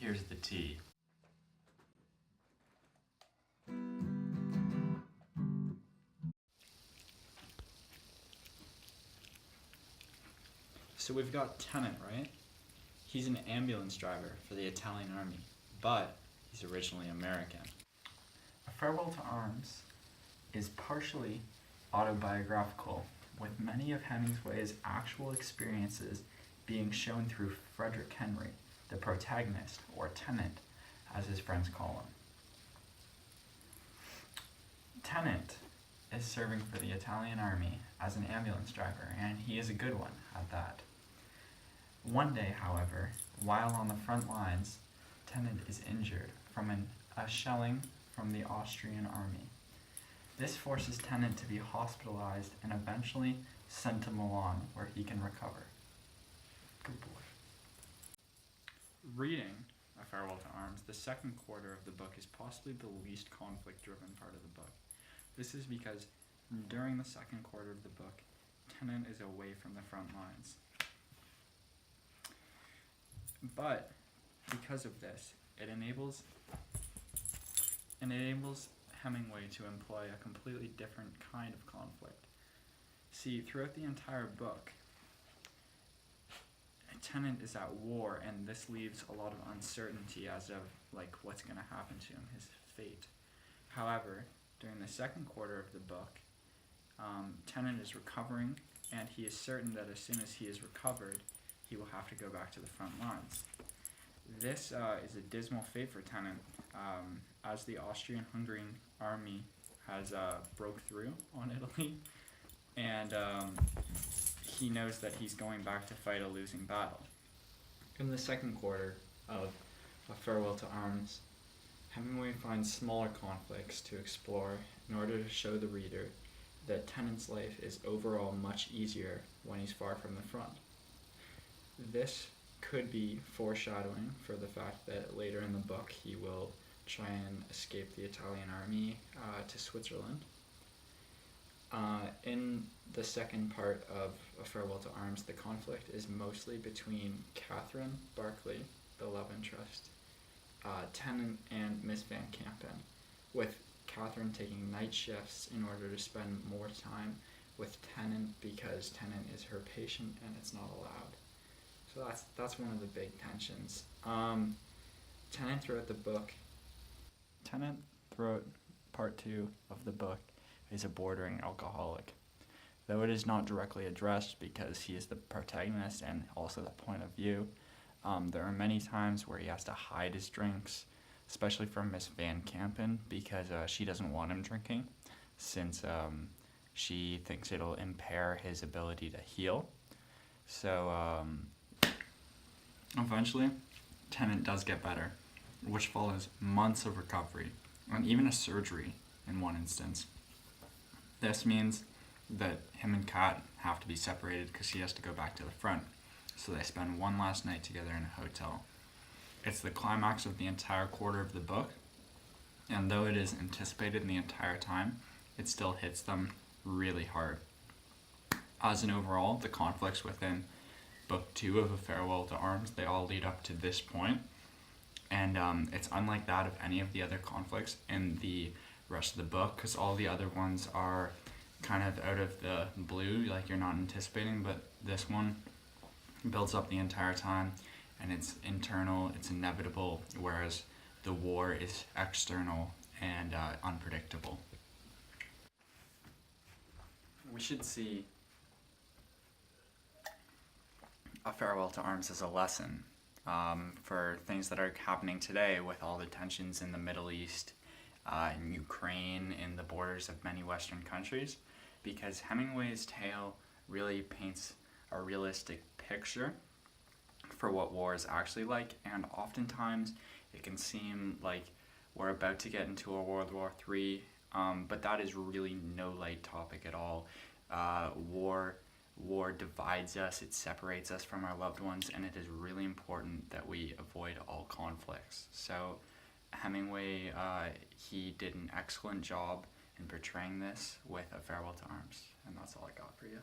here's the tea. So we've got Tennant, right? He's an ambulance driver for the Italian army, but he's originally American. A Farewell to Arms is partially autobiographical, with many of Hemingway's actual experiences being shown through Frederick Henry, the protagonist, or Tennant, as his friends call him. Tennant is serving for the Italian army as an ambulance driver, and he is a good one at that. One day, however, while on the front lines, Tennant is injured from a shelling from the Austrian army. This forces Tennant to be hospitalized and eventually sent to Milan, where he can recover. Good boy. Reading A Farewell to Arms, the second quarter of the book is possibly the least conflict-driven part of the book. This is because during the second quarter of the book, Tennant is away from the front lines. But because of this, it enables Hemingway to employ a completely different kind of conflict. See, throughout the entire book, Tennant is at war, and this leaves a lot of uncertainty as of what's going to happen to him, his fate. However, during the second quarter of the book, Tennant is recovering, and he is certain that as soon as he is recovered, he will have to go back to the front lines. This is a dismal fate for Tennant, as the Austrian-Hungarian army has broke through on Italy, and he knows that he's going back to fight a losing battle. In the second quarter of A Farewell to Arms, Hemingway finds smaller conflicts to explore in order to show the reader that Tennant's life is overall much easier when he's far from the front. This could be foreshadowing for the fact that later in the book he will try and escape the Italian army to Switzerland. In the second part of A Farewell to Arms, the conflict is mostly between Catherine Barclay, the love interest, Tennant, and Miss Van Campen, with Catherine taking night shifts in order to spend more time with Tennant because Tennant is her patient and it's not allowed. So that's one of the big tensions. Tennant throughout part 2 of the book is a bordering alcoholic. Though it is not directly addressed because he is the protagonist and also the point of view, there are many times where he has to hide his drinks, especially from Miss Van Campen, because she doesn't want him drinking, since she thinks it'll impair his ability to heal. So eventually, Tennant does get better, which follows months of recovery, and even a surgery in one instance. This means that him and Kat have to be separated because he has to go back to the front, so they spend one last night together in a hotel. It's the climax of the entire quarter of the book, and though it is anticipated in the entire time, it still hits them really hard. As an overall, the conflicts within Book 2 of A Farewell to Arms, they all lead up to this point, and it's unlike that of any of the other conflicts in the rest of the book, because all the other ones are kind of out of the blue, like you're not anticipating, but this one builds up the entire time, and it's internal, it's inevitable, whereas the war is external and unpredictable. We should see A Farewell to Arms as a lesson for things that are happening today with all the tensions in the Middle East, in Ukraine, in the borders of many Western countries, because Hemingway's tale really paints a realistic picture for what war is actually like, and oftentimes it can seem like we're about to get into a World War III, but that is really no light topic at all. War divides us, it separates us from our loved ones, and it is really important that we avoid all conflicts. So Hemingway, he did an excellent job in portraying this with A Farewell to Arms, and that's all I got for you.